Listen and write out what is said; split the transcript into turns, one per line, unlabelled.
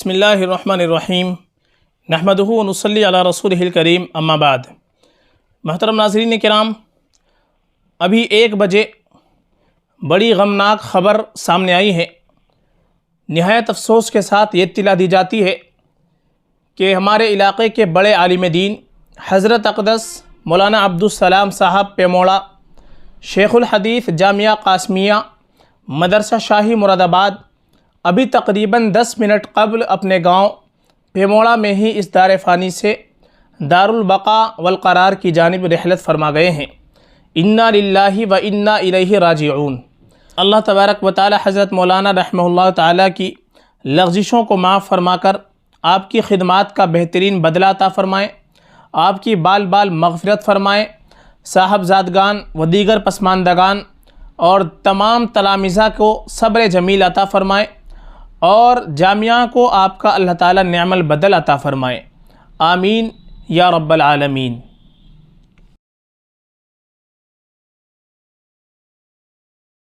बिस्मिल्लाहिर्रहमानिर्रहीम नहमदुहु व नुसल्ली अला रसूलिहिल करीम अम्मा बाद। महतरम नाज़रीन किराम, अभी 1 बजे बड़ी गमनाक ख़बर सामने आई है। निहायत अफसोस के साथ ये इत्तला दी जाती है कि हमारे इलाक़े के बड़े आलिम दीन हज़रत अक़दस मौलाना अब्दुस्सलाम साहब पेमोड़ा शेखुल हदीस जामिया क़ासमिया मदरसा शाही मुरादाबाद अभी तकरीबन 10 मिनट कबल अपने गांव पेमोड़ा में ही इस दार फ़ानी से दारुल बक़ा वल क़रार की जानिब रहलत फरमा गए हैं। इन्ना लिल्लाहि व इन्ना इलैहि राजिऊन। अल्लाह तबारक व तआला हज़रत मौलाना रहमहुल्लाह ताला की लग़ज़िशों को माफ़ फरमाकर आपकी खिदमात का बेहतरीन बदला अता फ़रमाएँ, आपकी बाल बाल मग़फ़िरत फ़रमाएँ। साहबज़ादगान व दीगर पसमानदगान और तमाम तलामिज़ा को सब्र जमील अता फ़रमाएँ और जामिया को आपका अल्लाह ताला नेअमल बदल अता फ़रमाएँ। आमीन या रब्बल आलमीन।